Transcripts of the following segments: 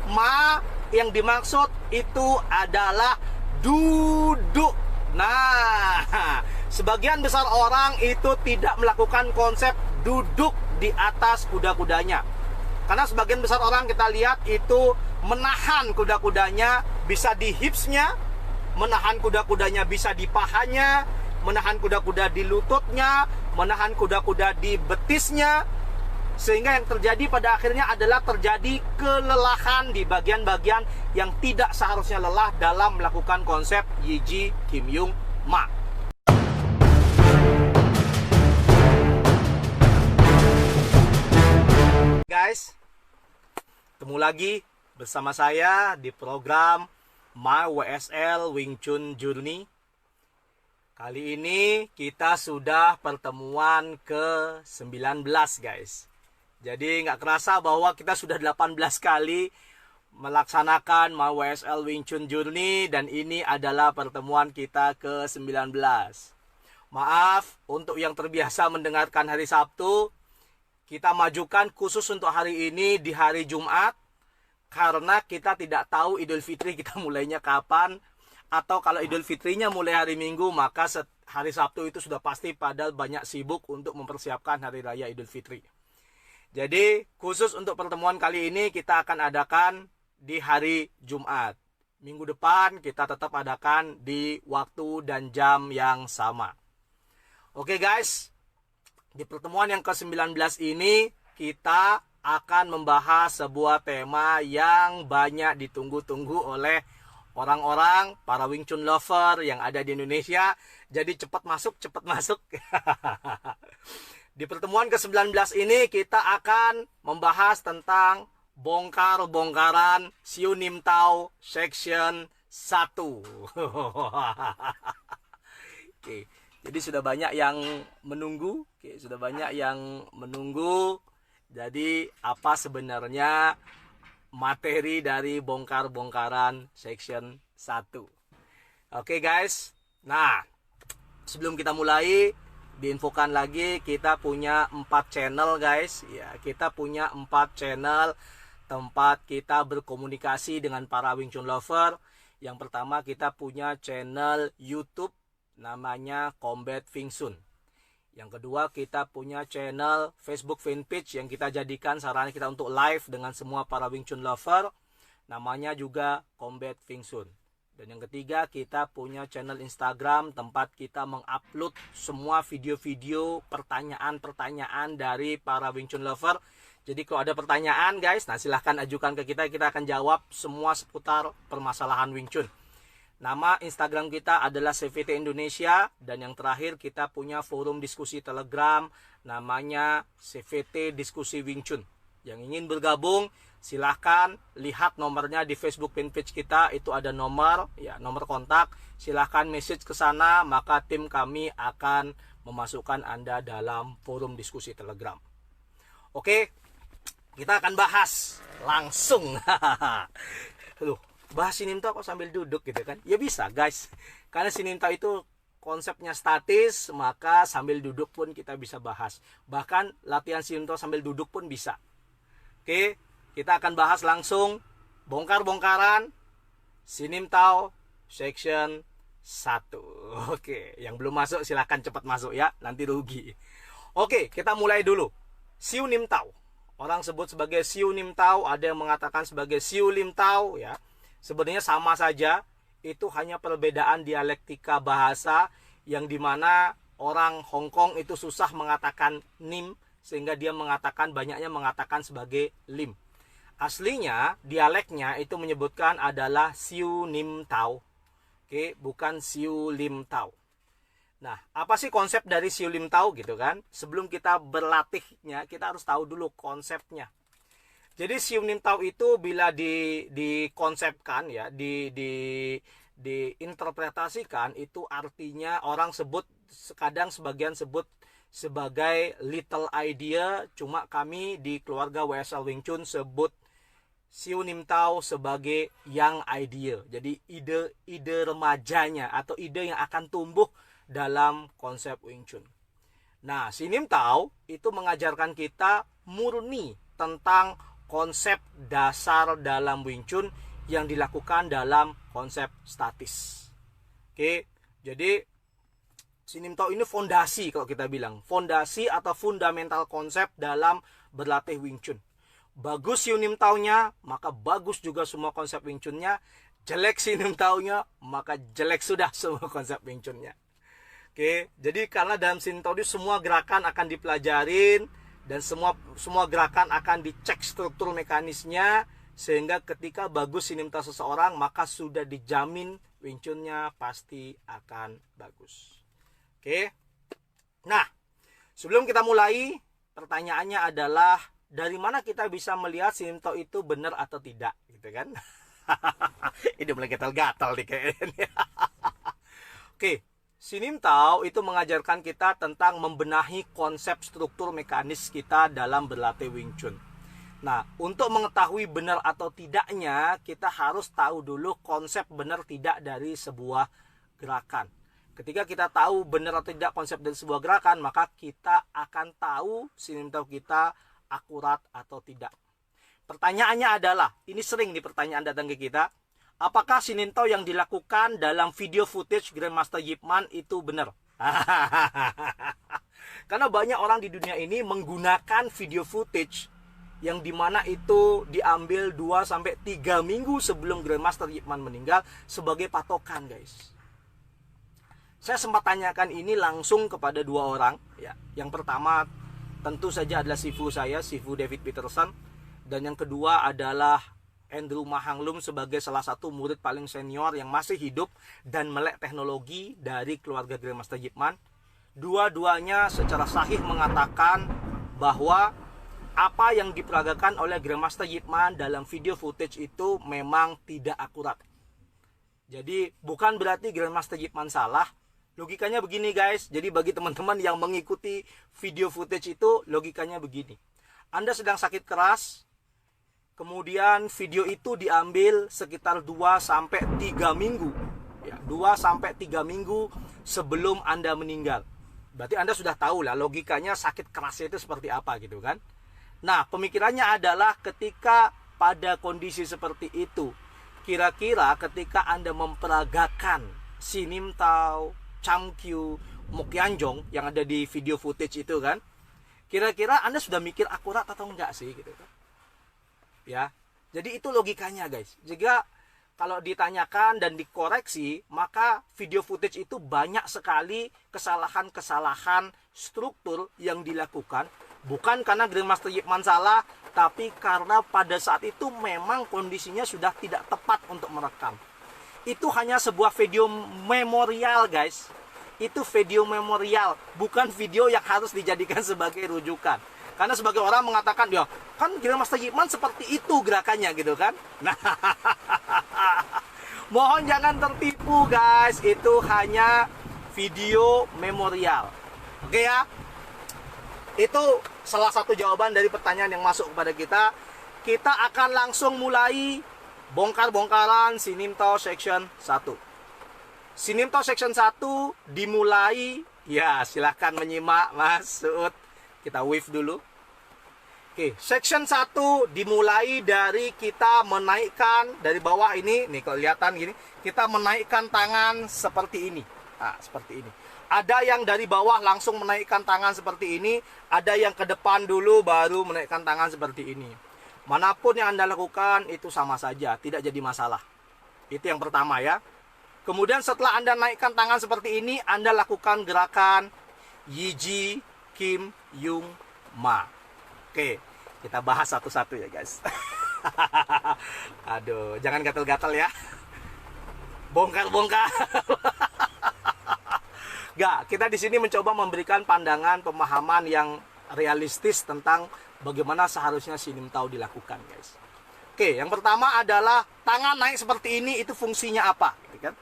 Ma yang dimaksud itu adalah duduk. Nah, sebagian besar orang itu tidak melakukan konsep duduk di atas kuda-kudanya. Karena sebagian besar orang kita lihat itu menahan kuda-kudanya bisa di hipsnya, menahan kuda-kudanya bisa di pahanya, menahan kuda-kuda di lututnya, menahan kuda-kuda di betisnya. Sehingga yang terjadi pada akhirnya adalah terjadi kelelahan di bagian-bagian yang tidak seharusnya lelah dalam melakukan konsep Yiji Kim Yung Ma. Guys, ketemu lagi bersama saya di program My WSL Wing Chun Journey. Kali ini kita sudah pertemuan ke-19 guys. Jadi nggak kerasa bahwa kita sudah 18 kali melaksanakan My WSL Wing Chun Journey. Dan ini adalah pertemuan kita ke-19. Maaf untuk yang terbiasa mendengarkan hari Sabtu, kita majukan khusus untuk hari ini di hari Jumat. Karena kita tidak tahu Idul Fitri kita mulainya kapan. Atau kalau Idul Fitrinya mulai hari Minggu, maka hari Sabtu itu sudah pasti pada banyak sibuk untuk mempersiapkan Hari Raya Idul Fitri. Jadi khusus untuk pertemuan kali ini kita akan adakan di hari Jumat. Minggu depan kita tetap adakan di waktu dan jam yang sama. Oke guys, di pertemuan yang ke-19 ini kita akan membahas sebuah tema yang banyak ditunggu-tunggu oleh orang-orang, para Wing Chun lover yang ada di Indonesia. Jadi cepat masuk, cepat masuk. Di pertemuan ke-19 ini kita akan membahas tentang bongkar-bongkaran Siu Nim Tao Section 1. Oke, jadi sudah banyak yang menunggu. Jadi apa sebenarnya materi dari bongkar-bongkaran Section 1? Oke guys, nah sebelum kita mulai, diinfokan lagi kita punya 4 channel guys. Ya, kita punya 4 channel tempat kita berkomunikasi dengan para Wing Chun lover. Yang pertama kita punya channel YouTube namanya Combat Wing Chun. Yang kedua kita punya channel Facebook fanpage yang kita jadikan sarana kita untuk live dengan semua para Wing Chun lover, namanya juga Combat Wing Chun. Dan yang ketiga kita punya channel Instagram tempat kita mengupload semua video-video pertanyaan-pertanyaan dari para Wing Chun lover. Jadi kalau ada pertanyaan guys, nah silahkan ajukan ke kita akan jawab semua seputar permasalahan Wing Chun. Nama Instagram kita adalah CVT Indonesia. Dan yang terakhir kita punya forum diskusi Telegram namanya CVT Diskusi Wing Chun. Yang ingin bergabung silahkan lihat nomornya di Facebook fanpage kita, itu ada nomor kontak. Silahkan message ke sana, maka tim kami akan memasukkan Anda dalam forum diskusi Telegram. Oke, kita akan bahas langsung. Loh, bahas Siu Nim Tao kok sambil duduk gitu kan? Ya bisa guys, karena Siu Nim Tao itu konsepnya statis, maka sambil duduk pun kita bisa bahas. Bahkan latihan Siu Nim Tao sambil duduk pun bisa. Oke, kita akan bahas langsung bongkar-bongkaran Siu Nim Tao Section 1. Oke, yang belum masuk silahkan cepat masuk ya, nanti rugi. Oke, kita mulai dulu. Siu Nim Tao, orang sebut sebagai Siu Nim Tao, ada yang mengatakan sebagai Siu Lim Tao ya. Sebenarnya sama saja, itu hanya perbedaan dialektika bahasa yang dimana orang Hong Kong itu susah mengatakan Nim, sehingga dia banyaknya mengatakan sebagai Lim. Aslinya dialeknya itu menyebutkan adalah Siu Nim Tao. Oke, bukan Siu Lim Tao. Nah, apa sih konsep dari Siu Lim Tao gitu kan? Sebelum kita berlatihnya, kita harus tahu dulu konsepnya. Jadi Siu Nim Tao itu bila dikonsepkan ya, diinterpretasikan, itu artinya orang sebut, kadang sebagian sebut sebagai little idea. Cuma kami di keluarga WSL Wing Chun sebut Siu Nim Tao sebagai young idea. Jadi ide remajanya atau ide yang akan tumbuh dalam konsep Wing Chun. Nah, Siu Nim Tao itu mengajarkan kita murni tentang konsep dasar dalam Wing Chun yang dilakukan dalam konsep statis. Oke, jadi Sinim Tau ini fondasi, kalau kita bilang fondasi atau fundamental konsep dalam berlatih Wing Chun. Bagus Sinim Tau-nya, maka bagus juga semua konsep Wing Chun-nya. Jelek Sinim Tau-nya, maka jelek sudah semua konsep Wing Chun-nya. Oke, jadi karena dalam Sinim Tau itu semua gerakan akan dipelajarin dan semua gerakan akan dicek struktur mekanisnya, sehingga ketika bagus Sinim Tau seseorang, maka sudah dijamin Wing Chun-nya pasti akan bagus. Oke. Nah, sebelum kita mulai, pertanyaannya adalah dari mana kita bisa melihat Sinim Tau itu benar atau tidak, gitu kan? Ini mulai gatal-gatal nih kayaknya. Oke, Sinim Tau itu mengajarkan kita tentang membenahi konsep struktur mekanis kita dalam berlatih Wing Chun. Nah, untuk mengetahui benar atau tidaknya, kita harus tahu dulu konsep benar tidak dari sebuah gerakan. Ketika kita tahu benar atau tidak konsep dari sebuah gerakan, maka kita akan tahu Sinim Tau kita akurat atau tidak. Pertanyaannya adalah, ini sering nih pertanyaan datang ke kita, apakah Sinim Tau yang dilakukan dalam video footage Grandmaster Yip Man itu benar? Karena banyak orang di dunia ini menggunakan video footage yang dimana itu diambil 2-3 minggu sebelum Grandmaster Yip Man meninggal sebagai patokan, guys. Saya sempat tanyakan ini langsung kepada dua orang, ya. Yang pertama tentu saja adalah Sifu saya, Sifu David Peterson, dan yang kedua adalah Andrew Mahanglum sebagai salah satu murid paling senior yang masih hidup dan melek teknologi dari keluarga Grandmaster Yip Man. Dua-duanya secara sahih mengatakan bahwa apa yang diperagakan oleh Grandmaster Yip Man dalam video footage itu memang tidak akurat. Jadi bukan berarti Grandmaster Yip Man salah. Logikanya begini, guys. Jadi bagi teman-teman yang mengikuti video footage itu, logikanya begini. Anda sedang sakit keras, kemudian video itu diambil sekitar 2-3 minggu. Ya, 2-3 minggu sebelum Anda meninggal. Berarti Anda sudah tahu lah logikanya sakit kerasnya itu seperti apa gitu kan. Nah, pemikirannya adalah ketika pada kondisi seperti itu, kira-kira ketika Anda memperagakan Sinim Tau, Chamkyu, Mokyanjong yang ada di video footage itu kan, kira-kira Anda sudah mikir akurat atau enggak sih gitu kan? Ya, jadi itu logikanya, guys. Jika kalau ditanyakan dan dikoreksi, maka video footage itu banyak sekali kesalahan-kesalahan struktur yang dilakukan, bukan karena Grandmaster Yip Man salah, tapi karena pada saat itu memang kondisinya sudah tidak tepat untuk merekam. Itu hanya sebuah video memorial, guys. Itu video memorial, bukan video yang harus dijadikan sebagai rujukan. Karena sebagai orang mengatakan, ya kan Grandmaster Yip Man seperti itu gerakannya gitu kan. Nah, mohon jangan tertipu, guys. Itu hanya video memorial. Oke ya. Itu salah satu jawaban dari pertanyaan yang masuk kepada kita. Kita akan langsung mulai bongkar-bongkaran Sinim Tau Section 1. Sinim Tau Section 1 dimulai, ya silahkan menyimak Mas Suud. Kita wave dulu. Oke, Section 1 dimulai dari kita menaikkan dari bawah ini. Nih kalau kelihatan gini, kita menaikkan tangan seperti ini. Nah, seperti ini. Ada yang dari bawah langsung menaikkan tangan seperti ini. Ada yang ke depan dulu baru menaikkan tangan seperti ini. Manapun yang Anda lakukan itu sama saja, tidak jadi masalah. Itu yang pertama ya. Kemudian setelah Anda naikkan tangan seperti ini, Anda lakukan gerakan Yiji Kim Yung Ma. Oke, kita bahas satu-satu ya guys. Aduh, jangan gatal-gatal ya. Bongkar-bongkar. Gak, kita di sini mencoba memberikan pandangan pemahaman yang realistis tentang bagaimana seharusnya Sinim Tau dilakukan, guys. Oke, yang pertama adalah tangan naik seperti ini, itu fungsinya apa? Gitu kan?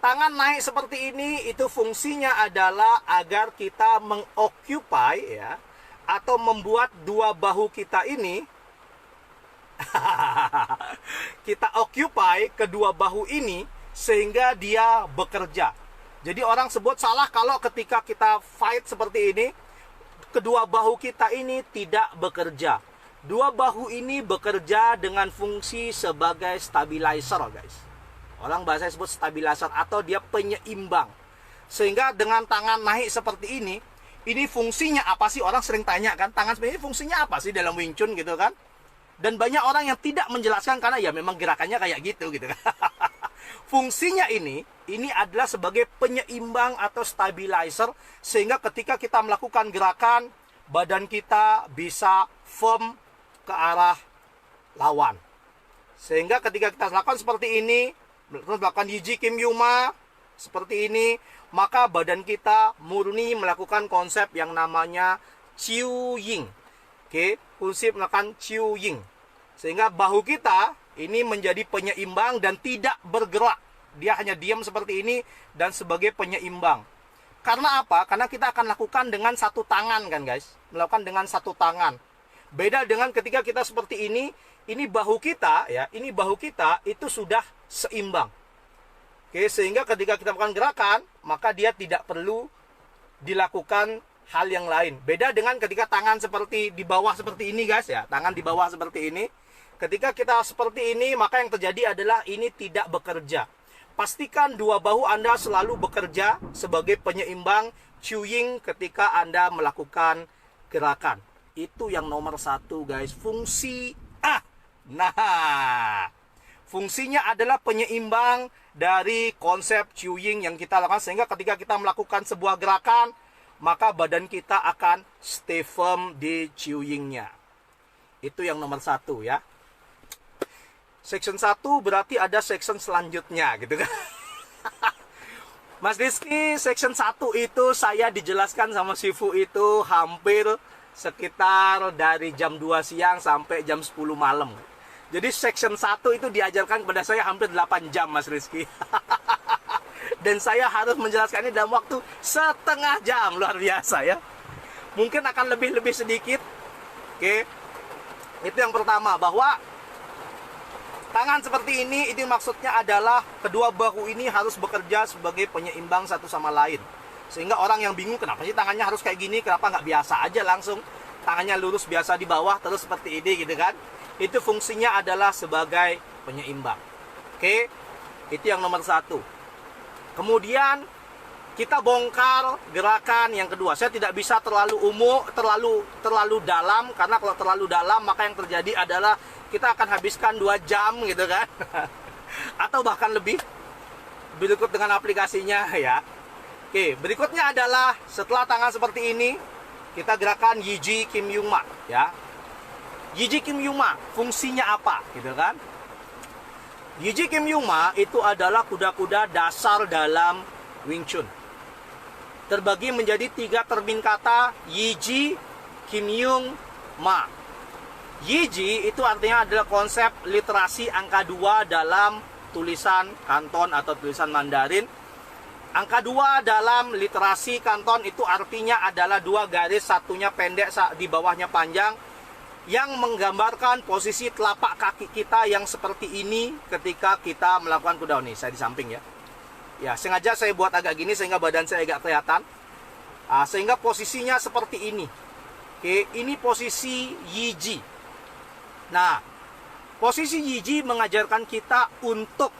Tangan naik seperti ini, itu fungsinya adalah agar kita mengoccupy ya, atau membuat dua bahu kita ini, kita occupy kedua bahu ini sehingga dia bekerja. Jadi orang sebut salah kalau ketika kita fight seperti ini, kedua bahu kita ini tidak bekerja. Dua bahu ini bekerja dengan fungsi sebagai stabilizer, guys. Orang bahasa sebut stabilizer atau dia penyeimbang. Sehingga dengan tangan naik seperti ini fungsinya apa sih? Orang sering tanya kan, tangan seperti ini fungsinya apa sih dalam Wing Chun gitu kan? Dan banyak orang yang tidak menjelaskan karena ya memang gerakannya kayak gitu kan. Fungsinya ini adalah sebagai penyeimbang atau stabilizer sehingga ketika kita melakukan gerakan, badan kita bisa firm ke arah lawan. Sehingga ketika kita lakukan seperti ini, terus melakukan Yiji Kim Yuma seperti ini, maka badan kita murni melakukan konsep yang namanya Chiu Ying. Oke, konsep melakukan Chiu Ying. Sehingga bahu kita ini menjadi penyeimbang dan tidak bergerak. Dia hanya diam seperti ini dan sebagai penyeimbang. Karena apa? Karena kita akan lakukan dengan satu tangan kan guys. Melakukan dengan satu tangan. Beda dengan ketika kita seperti ini bahu kita ya, ini bahu kita itu sudah seimbang. Oke, sehingga ketika kita melakukan gerakan, maka dia tidak perlu dilakukan hal yang lain. Beda dengan ketika tangan seperti di bawah seperti ini guys ya, tangan di bawah seperti ini. Ketika kita seperti ini, maka yang terjadi adalah ini tidak bekerja. Pastikan dua bahu Anda selalu bekerja sebagai penyeimbang Chiu Ying ketika Anda melakukan gerakan. Itu yang nomor satu guys, fungsi A. Nah, fungsinya adalah penyeimbang dari konsep Chiu Ying yang kita lakukan. Sehingga ketika kita melakukan sebuah gerakan, maka badan kita akan stay firm di Chiu Ying-nya. Itu yang nomor satu ya. Section 1 berarti ada section selanjutnya gitu kan. Mas Rizky, section 1 itu saya dijelaskan sama Sifu itu hampir sekitar dari jam 2 siang sampai jam 10 malam. Jadi section 1 itu diajarkan kepada saya hampir 8 jam Mas Rizky. Dan saya harus menjelaskannya dalam waktu setengah jam. Luar biasa ya. Mungkin akan lebih sedikit. Oke. Itu yang pertama, bahwa tangan seperti ini maksudnya adalah kedua bahu ini harus bekerja sebagai penyeimbang satu sama lain. Sehingga orang yang bingung kenapa sih tangannya harus kayak gini, kenapa nggak biasa aja langsung tangannya lurus biasa di bawah terus seperti ini gitu kan. Itu fungsinya adalah sebagai penyeimbang. Oke, itu yang nomor satu. Kemudian kita bongkar gerakan yang kedua. Saya tidak bisa terlalu terlalu dalam, karena kalau terlalu dalam maka yang terjadi adalah kita akan habiskan 2 jam gitu kan. Atau bahkan lebih berikut dengan aplikasinya ya. Oke, berikutnya adalah setelah tangan seperti ini, kita gerakan Yiji Kim Yuma ya. Yiji Kim Yuma fungsinya apa gitu kan? Yiji Kim Yuma itu adalah kuda-kuda dasar dalam Wing Chun. Terbagi menjadi 3 termin kata, Yiji, Kim Yung, Ma. Yiji itu artinya adalah konsep literasi angka 2 dalam tulisan Kanton atau tulisan Mandarin. Angka 2 dalam literasi Kanton itu artinya adalah 2 garis, satunya pendek, di bawahnya panjang, yang menggambarkan posisi telapak kaki kita yang seperti ini ketika kita melakukan kuda. Nih, saya di samping ya. Ya, sengaja saya buat agak gini sehingga badan saya agak kelihatan. Sehingga posisinya seperti ini. Oke, ini posisi Yiji. Nah, posisi Yiji mengajarkan kita untuk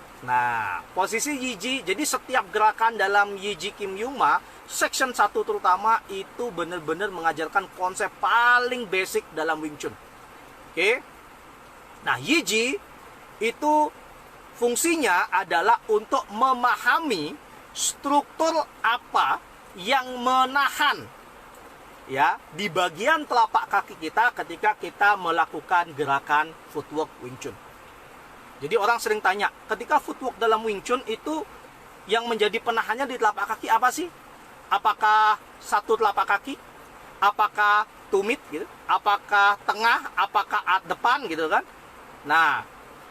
posisi Yiji, jadi setiap gerakan dalam Yiji Kim Yuma, section 1 terutama, itu benar-benar mengajarkan konsep paling basic dalam Wing Chun. Oke. Nah, Yiji itu fungsinya adalah untuk memahami struktur apa yang menahan ya di bagian telapak kaki kita ketika kita melakukan gerakan footwork Wing Chun. Jadi orang sering tanya, ketika footwork dalam Wing Chun itu yang menjadi penahannya di telapak kaki apa sih? Apakah satu telapak kaki? Apakah tumit gitu? Apakah tengah? Apakah depan gitu kan? Nah,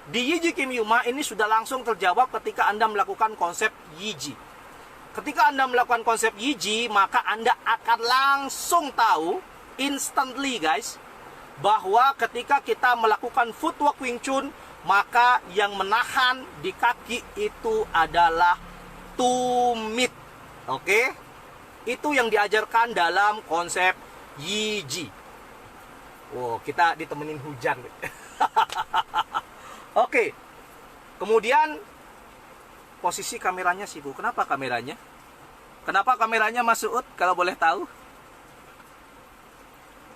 di Yiji Kim Yuma ini sudah langsung terjawab ketika Anda melakukan konsep Yiji. Ketika Anda melakukan konsep Yiji, maka Anda akan langsung tahu instantly guys, bahwa ketika kita melakukan footwork Wing Chun, maka yang menahan di kaki itu adalah tumit. Oke? Itu yang diajarkan dalam konsep Yiji. Wow, kita ditemenin hujan. Oke. Kemudian posisi kameranya sih, Bu. Kenapa kameranya? Kenapa kameranya Mas Uut kalau boleh tahu?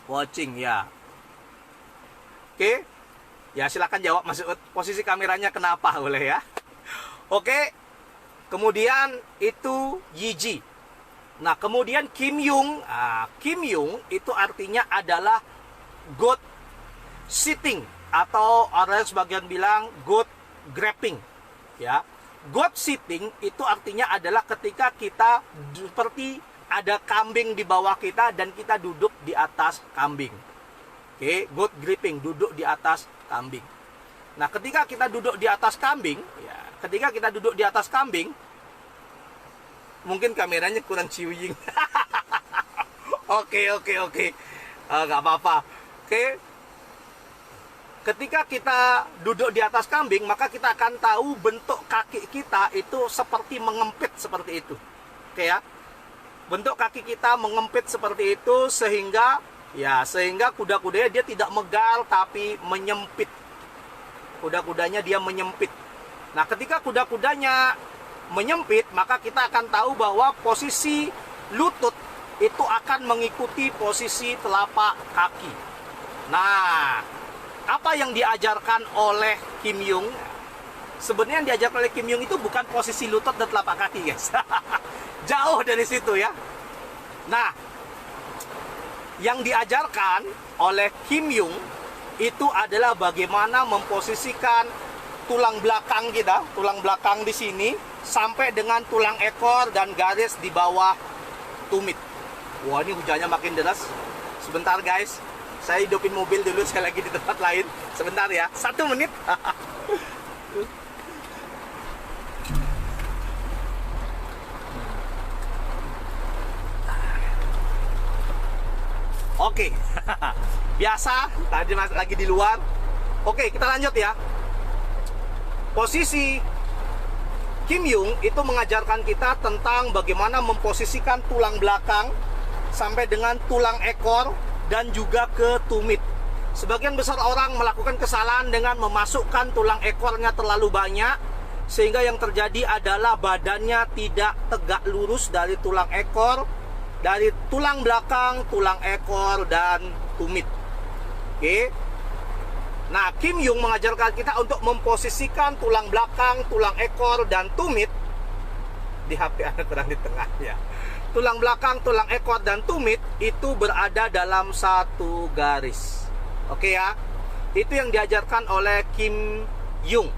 Watching ya. Oke. Ya, silakan jawab Mas Uut. Posisi kameranya kenapa boleh ya? Oke. Kemudian itu Yiji. Nah, kemudian Kim Yung. Kim Yung itu artinya adalah good sitting, atau orang sebagian bilang good grabbing. Ya, good sitting itu artinya adalah ketika kita seperti ada kambing di bawah kita dan kita duduk di atas kambing. Oke, good gripping, duduk di atas kambing. Nah, ketika kita duduk di atas kambing, ya, ketika kita duduk di atas kambing, mungkin kameranya kurang ciuying. Oke. Nggak apa-apa. Oke. Ketika kita duduk di atas kambing, maka kita akan tahu bentuk kaki kita itu seperti mengempit seperti itu. Oke ya. Bentuk kaki kita mengempit seperti itu sehingga kuda-kudanya dia tidak megal tapi menyempit. Kuda-kudanya dia menyempit. Nah, ketika kuda-kudanya menyempit, maka kita akan tahu bahwa posisi lutut itu akan mengikuti posisi telapak kaki. Nah, apa yang diajarkan oleh Kim Yung? Sebenarnya yang diajarkan oleh Kim Yung itu bukan posisi lutut dan telapak kaki, guys. Jauh dari situ ya. Nah, yang diajarkan oleh Kim Yung itu adalah bagaimana memposisikan tulang belakang kita, tulang belakang di sini sampai dengan tulang ekor dan garis di bawah tumit. Wah, ini hujannya makin deras. Sebentar, guys. Saya hidupin mobil dulu, saya lagi di tempat lain. Sebentar ya, 1 menit. Oke. Biasa, tadi lagi di luar. Oke, kita lanjut ya. Posisi Kim Yung itu mengajarkan kita tentang bagaimana memposisikan tulang belakang sampai dengan tulang ekor dan juga ke tumit. Sebagian besar orang melakukan kesalahan dengan memasukkan tulang ekornya terlalu banyak, sehingga yang terjadi adalah badannya tidak tegak lurus dari tulang ekor, dari tulang belakang, tulang ekor, dan tumit. Oke. Nah, Kim Yung mengajarkan kita untuk memposisikan tulang belakang, tulang ekor, dan tumit. Di HP Anda terang di tengah ya. Tulang belakang, tulang ekor, dan tumit itu berada dalam satu garis. Oke ya. Itu yang diajarkan oleh Kim Yung.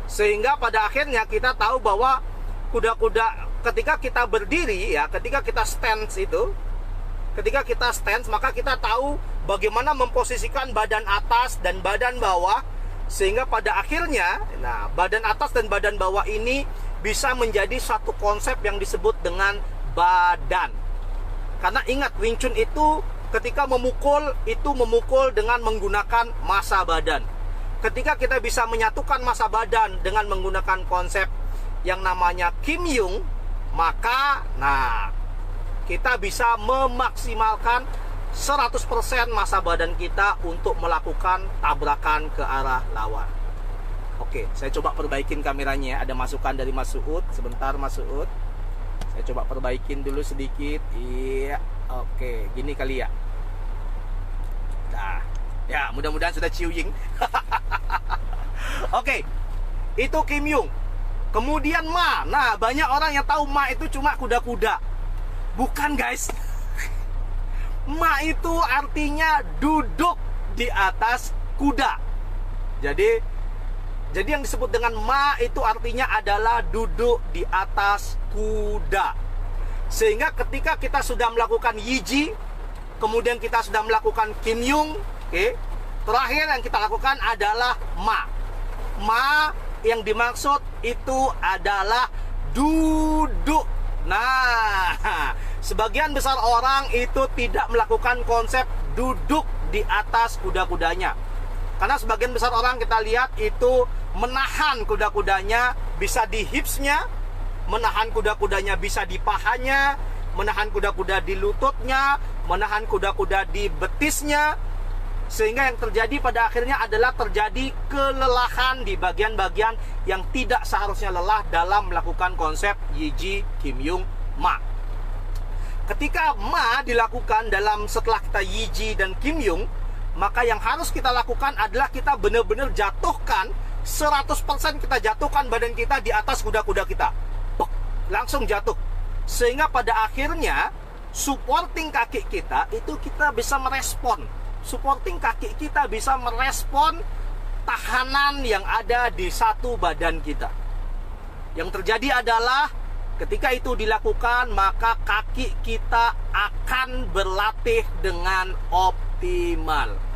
Sehingga pada akhirnya kita tahu bahwa kuda-kuda ketika kita berdiri ya, ketika kita stance itu, ketika kita stance, maka kita tahu bagaimana memposisikan badan atas dan badan bawah, sehingga pada akhirnya, nah, badan atas dan badan bawah ini bisa menjadi satu konsep yang disebut dengan badan. Karena ingat, Wing Chun itu ketika memukul, itu memukul dengan menggunakan massa badan. Ketika kita bisa menyatukan massa badan dengan menggunakan konsep yang namanya Kim Yung, maka nah, kita bisa memaksimalkan 100% massa badan kita untuk melakukan tabrakan ke arah lawan. Oke, saya coba perbaikin kameranya. Ada masukan dari Mas Uut. Sebentar, Mas Uut. Saya coba perbaikin dulu sedikit. Iya, oke, gini kali ya. Nah, ya mudah-mudahan sudah ciuying. Oke, itu Kim Yung. Kemudian Ma. Nah, banyak orang yang tahu Ma itu cuma kuda-kuda. Bukan, guys. Ma itu artinya duduk di atas kuda. Jadi yang disebut dengan Ma itu artinya adalah duduk di atas kuda. Sehingga ketika kita sudah melakukan Yiji, kemudian kita sudah melakukan Kim Yung, terakhir yang kita lakukan adalah Ma. Ma yang dimaksud itu adalah duduk. Nah, sebagian besar orang itu tidak melakukan konsep duduk di atas kuda-kudanya. Karena sebagian besar orang kita lihat itu menahan kuda-kudanya bisa di hipsnya, menahan kuda-kudanya bisa di pahanya, menahan kuda-kuda di lututnya, menahan kuda-kuda di betisnya. Sehingga yang terjadi pada akhirnya adalah terjadi kelelahan di bagian-bagian yang tidak seharusnya lelah dalam melakukan konsep Yiji Kim Yung Ma. Ketika Ma dilakukan setelah kita Yiji dan Kim Yung, maka yang harus kita lakukan adalah kita benar-benar jatuhkan 100%, kita jatuhkan badan kita di atas kuda-kuda kita. Langsung jatuh. Sehingga pada akhirnya supporting kaki kita itu kita bisa merespon. Supporting kaki kita bisa merespon tahanan yang ada di satu badan kita. Yang terjadi adalah ketika itu dilakukan, maka kaki kita akan berlatih dengan optimal.